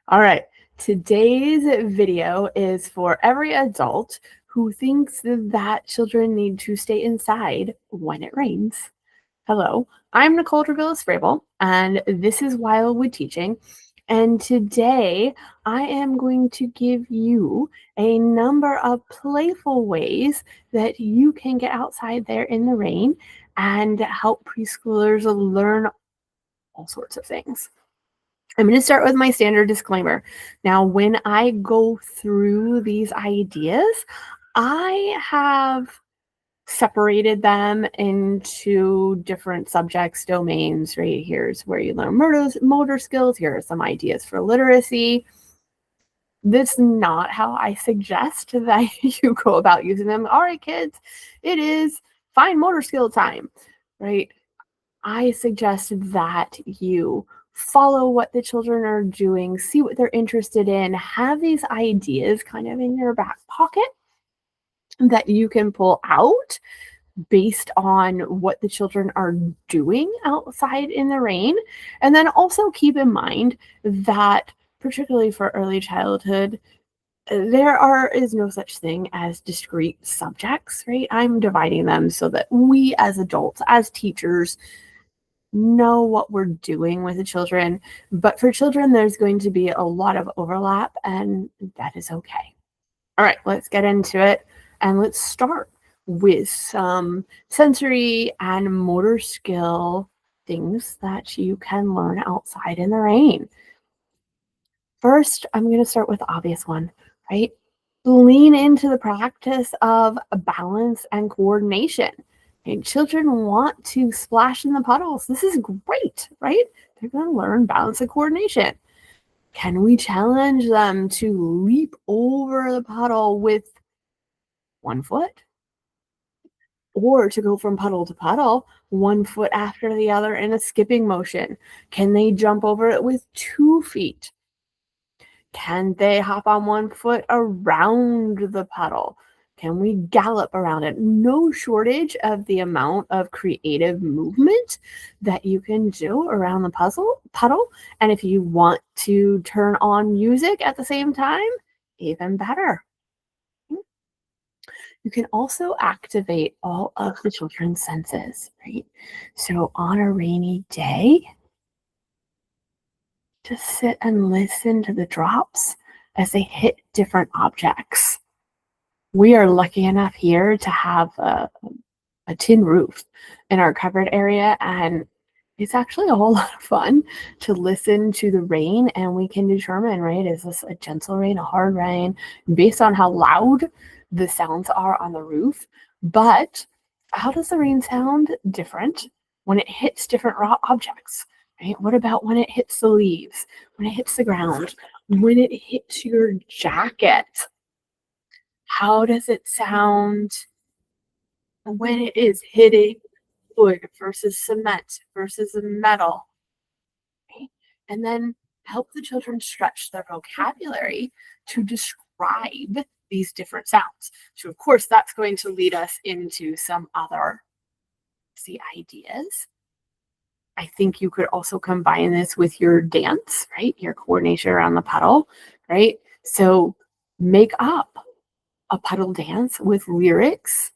All right. Today's video is for every adult who thinks that children need to stay inside when it rains. Hello, I'm Nicole Dragillis-Frabel, and this is Wildwood Teaching. And today I am going to give you a number of playful ways that you can get outside there in the rain and help preschoolers learn all sorts of things. I'm going to start with my standard disclaimer. Now, when I go through these ideas, I have separated them into different subjects, domains, right? Here's where you learn motor skills. Here are some ideas for literacy. That's not how I suggest that you go about using them. All right, kids, it is fine motor skill time, right? I suggest that you follow what the children are doing, see what they're interested in, have these ideas kind of in your back pocket that you can pull out based on what the children are doing outside in the rain. And then also keep in mind that, particularly for early childhood, there is no such thing as discrete subjects, right? I'm dividing them so that we as adults, as teachers, know what we're doing with the children. But for children, there's going to be a lot of overlap, and that is okay. All right, let's get into it. And let's start with some sensory and motor skill things that you can learn outside in the rain. First, I'm going to start with the obvious one, right? Lean into the practice of balance and coordination. And children want to splash in the puddles. This is great, right? They're going to learn balance and coordination. Can we challenge them to leap over the puddle with one foot? Or to go from puddle to puddle, one foot after the other in a skipping motion? Can they jump over it with 2 feet? Can they hop on one foot around the puddle? Can we gallop around it? No shortage of the amount of creative movement that you can do around the puddle. And if you want to turn on music at the same time, even better. You can also activate all of the children's senses, right? So on a rainy day, just sit and listen to the drops as they hit different objects. We are lucky enough here to have a tin roof in our covered area, and it's actually a whole lot of fun to listen to the rain, and we can determine, right, is this a gentle rain, a hard rain, based on how loud the sounds are on the roof. But how does the rain sound different when it hits different objects? Right? What about when it hits the leaves, when it hits the ground, when it hits your jacket? How does it sound when it is hitting wood versus cement versus metal? Right? And then help the children stretch their vocabulary to describe these different sounds. So, of course, that's going to lead us into some other ideas. I think you could also combine this with your dance, right? Your coordination around the puddle, right? So make up a puddle dance with lyrics.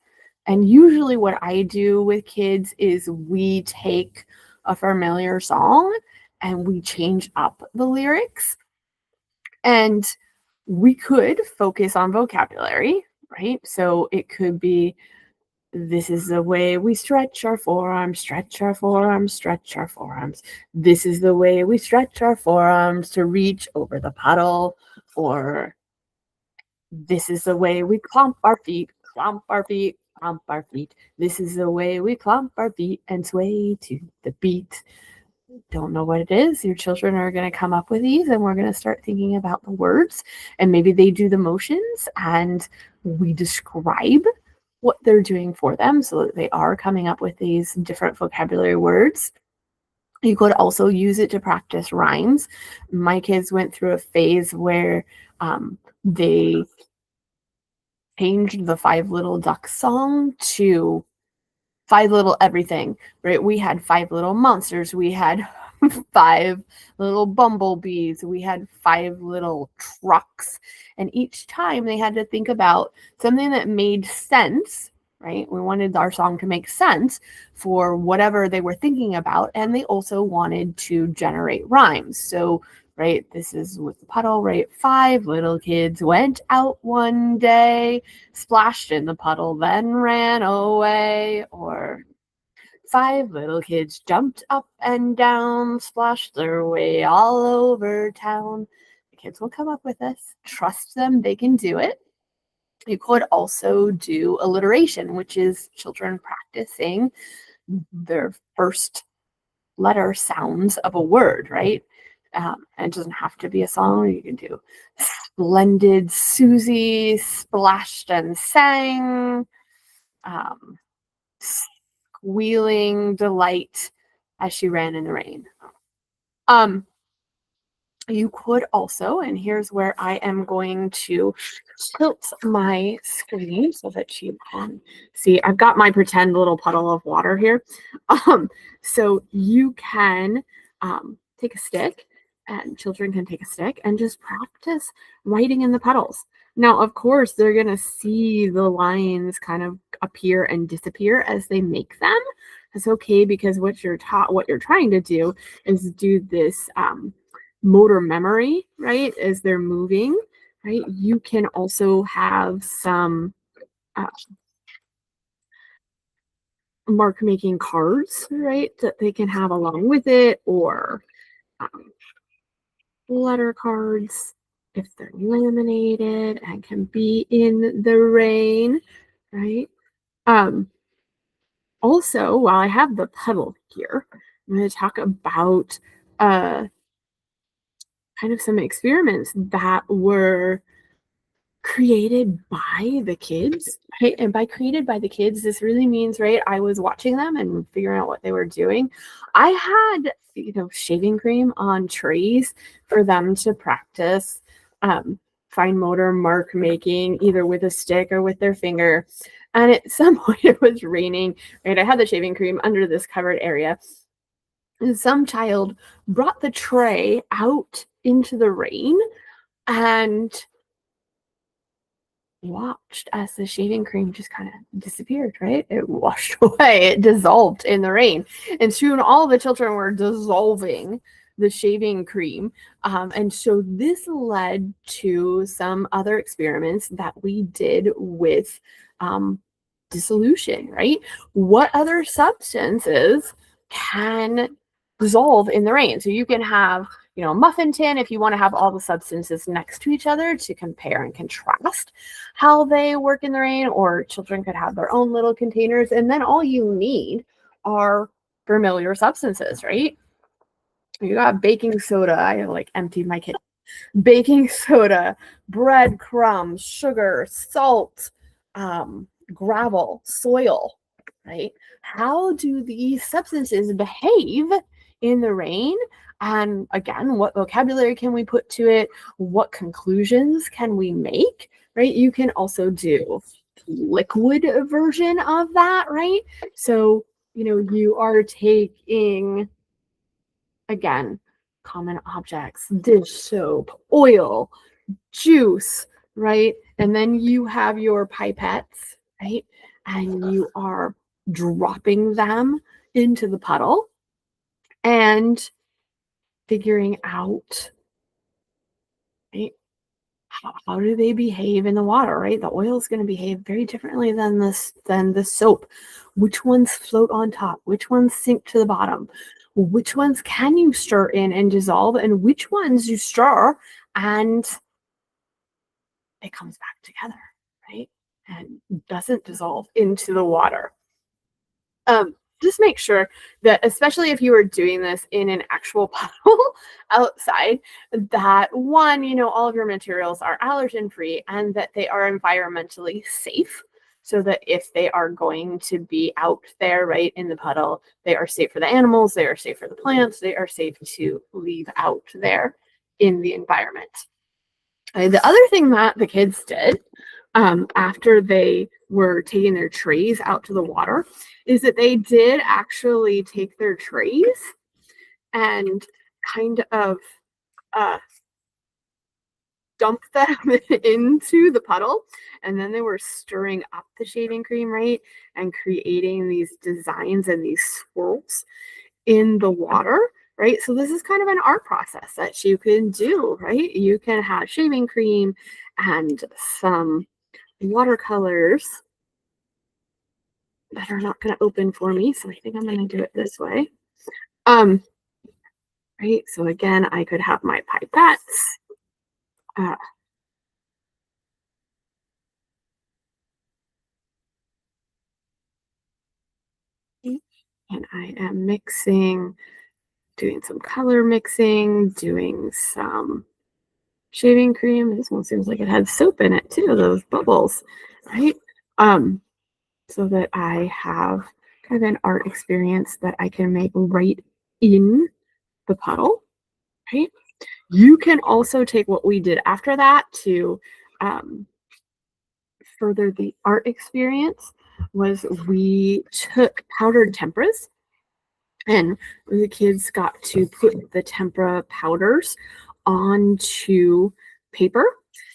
And usually what I do with kids is we take a familiar song and we change up the lyrics. And we could focus on vocabulary, right? So it could be, this is the way we stretch our forearms, stretch our forearms, stretch our forearms. This is the way we stretch our forearms to reach over the puddle. Or this is the way we clomp our feet, clomp our feet, clomp our feet. This is the way we clomp our feet and sway to the beat. Don't know what it is. Your children are going to come up with these, and we're going to start thinking about the words, and maybe they do the motions and we describe what they're doing for them so that they are coming up with these different vocabulary words. You could also use it to practice rhymes. My kids went through a phase where they changed the Five Little Ducks song to Five Little Everything, right? We had Five Little Monsters. We had 5 little bumblebees. We had 5 little trucks. And each time they had to think about something that made sense, right? We wanted our song to make sense for whatever they were thinking about. And they also wanted to generate rhymes. So, right, this is with the puddle, right? 5 little kids went out one day, splashed in the puddle, then ran away. Or 5 little kids jumped up and down, splashed their way all over town. The kids will come up with this. Trust them, they can do it. You could also do alliteration, which is children practicing their first letter sounds of a word, right? And it doesn't have to be a song. You can do splendid Susie splashed and sang. Squealing delight as she ran in the rain. You could also, and here's where I am going to tilt my screen so that you can see. I've got my pretend little puddle of water here. So you can take a stick, and children can take a stick and just practice writing in the puddles. Now, of course, they're going to see the lines kind of appear and disappear as they make them. That's okay, because what you're trying to do is do this motor memory, right? As they're moving, right? You can also have some mark making cards, right? That they can have along with it, or letter cards if they're laminated and can be in the rain, right? Also, while I have the puddle here, I'm going to talk about kind of some experiments that were created by the kids, right? And by created by the kids, this really means, right, I was watching them and figuring out what they were doing. I had, shaving cream on trays for them to practice fine motor mark making, either with a stick or with their finger. And at some point it was raining, right? I had the shaving cream under this covered area. And some child brought the tray out into the rain and watched as the shaving cream just kind of disappeared, right? It washed away, it dissolved in the rain. And soon all the children were dissolving the shaving cream. And so this led to some other experiments that we did with dissolution, right? What other substances can dissolve in the rain? So you can have, a muffin tin if you want to have all the substances next to each other to compare and contrast how they work in the rain, or children could have their own little containers. And then all you need are familiar substances, right? You got baking soda. I emptied my kitchen. Baking soda, breadcrumbs, sugar, salt, gravel, soil, right? How do these substances behave in the rain? And again, what vocabulary can we put to it? What conclusions can we make, right? You can also do liquid version of that, right? So, you are taking, again, common objects, dish soap, oil, juice, right? And then you have your pipettes, right? And you are dropping them into the puddle and figuring out, right, how do they behave in the water, right? The oil is going to behave very differently than the soap. Which ones float on top? Which ones sink to the bottom? Which ones can you stir in and dissolve? And which ones you stir and it comes back together, right? And doesn't dissolve into the water. Just make sure that, especially if you are doing this in an actual puddle outside, that one, all of your materials are allergen free and that they are environmentally safe, so that if they are going to be out there, right, in the puddle, they are safe for the animals, they are safe for the plants, they are safe to leave out there in the environment. The other thing that the kids did after they were taking their trays out to the water is that they did actually take their trays and kind of uh, dump them into the puddle. And then they were stirring up the shaving cream, right? And creating these designs and these swirls in the water, right? So this is kind of an art process that you can do, right? You can have shaving cream and some watercolors that are not going to open for me. So I think I'm going to do it this way. Um, right. So again, I could have my pipettes. Uh, and I am mixing, doing some color mixing, doing some shaving cream. This one seems like it had soap in it too, those bubbles, right? Um, so that I have kind of an art experience that I can make right in the puddle, right? You can also take what we did after that to um, further the art experience was we took powdered temperas and the kids got to put the tempera powders onto paper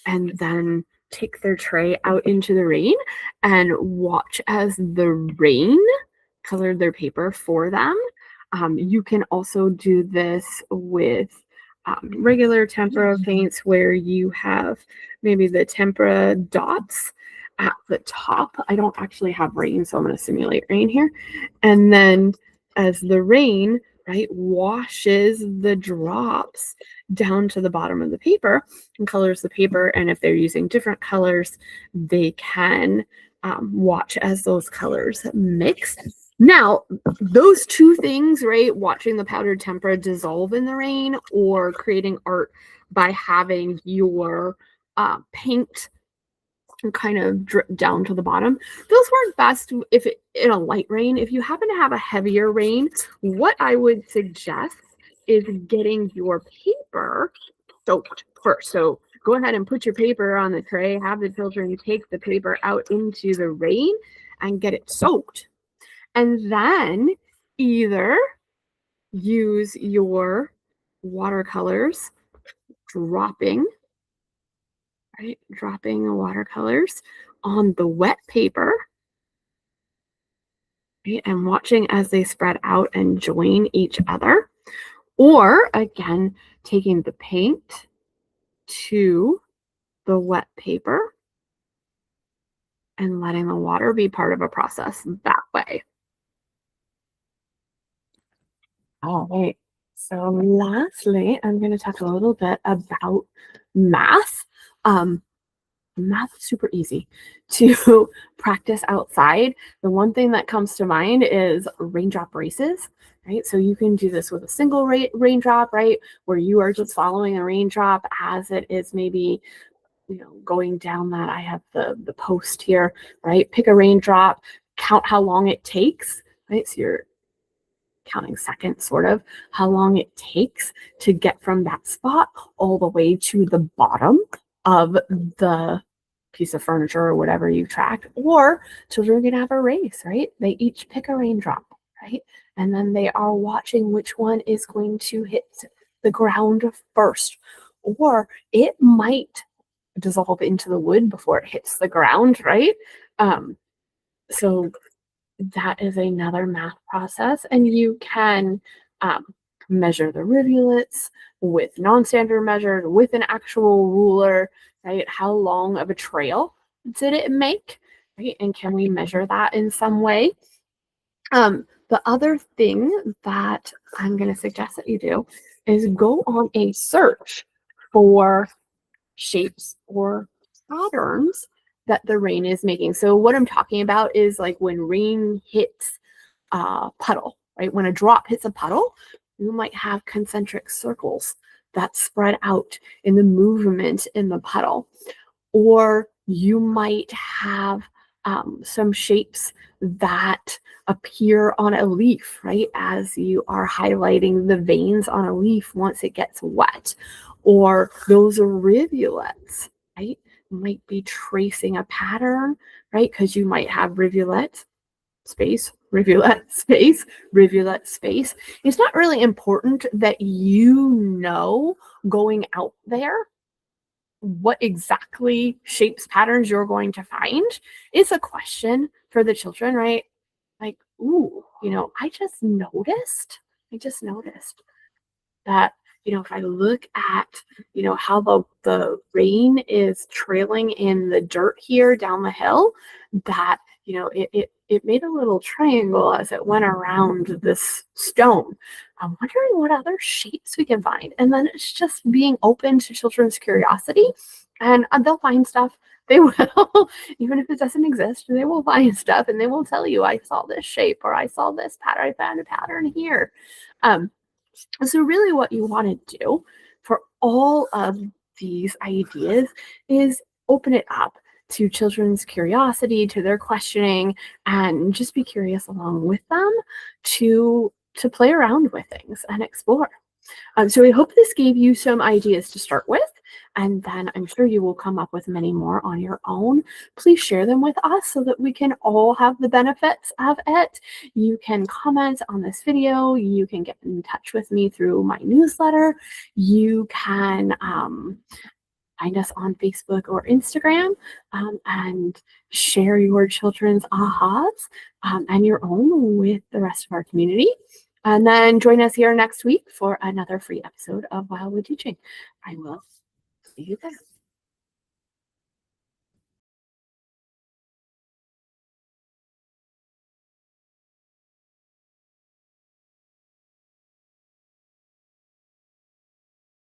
and then take their tray out into the rain and watch as the rain colored their paper for them. You can also do this with regular tempera paints where you have maybe the tempera dots at the top. I don't actually have rain, so I'm going to simulate rain here. And then as the rain, right, washes the drops down to the bottom of the paper and colors the paper. And if they're using different colors, they can watch as those colors mix. Now, those two things, right, watching the powdered tempera dissolve in the rain or creating art by having your paint kind of drip down to the bottom. Those work best if in a light rain. If you happen to have a heavier rain, what I would suggest is getting your paper soaked first. So go ahead and put your paper on the tray, have the children take the paper out into the rain and get it soaked. And then either use your watercolors dropping, right? Dropping the watercolors on the wet paper, right? And watching as they spread out and join each other. Or again, taking the paint to the wet paper and letting the water be part of a process that way. All right. So lastly, I'm going to talk a little bit about math. Math is super easy to practice outside. The one thing that comes to mind is raindrop races, right? So you can do this with a single raindrop, right? Where you are just following a raindrop as it is maybe, going down that. I have the post here, right? Pick a raindrop, count how long it takes, right? So you're counting seconds, sort of, how long it takes to get from that spot all the way to the bottom of the piece of furniture or whatever you've tracked. Or children can have a race, right? They each pick a raindrop, right? And then they are watching which one is going to hit the ground first. Or it might dissolve into the wood before it hits the ground, right? So that is another math process. And you can measure the rivulets with non-standard measures, with an actual ruler, right? How long of a trail did it make, right? And can we measure that in some way? The other thing that I'm going to suggest that you do is go on a search for shapes or patterns that the rain is making. So what I'm talking about is like when rain hits a puddle, right? When a drop hits a puddle, you might have concentric circles that spread out in the movement in the puddle. Or you might have some shapes that appear on a leaf, right? As you are highlighting the veins on a leaf once it gets wet. Or those rivulets, right? Might be tracing a pattern, right? Because you might have rivulet, space, rivulet, space, rivulet, space. It's not really important that you know going out there what exactly shapes, patterns you're going to find. It's a question for the children, right? Like, ooh, I just noticed that, if I look at, how the rain is trailing in the dirt here down the hill, that, it made a little triangle as it went around this stone. I'm wondering what other shapes we can find. And then it's just being open to children's curiosity, and they'll find stuff. They will, even if it doesn't exist, they will find stuff and they will tell you, I saw this shape or I saw this pattern, I found a pattern here. Um, so really what you want to do for all of these ideas is open it up to children's curiosity, to their questioning, and just be curious along with them to play around with things and explore. So I hope this gave you some ideas to start with, and then I'm sure you will come up with many more on your own. Please share them with us so that we can all have the benefits of it. You can comment on this video. You can get in touch with me through my newsletter. You can find us on Facebook or Instagram, and share your children's ahas and your own with the rest of our community. And then join us here next week for another free episode of Wildwood Teaching. I will see you there.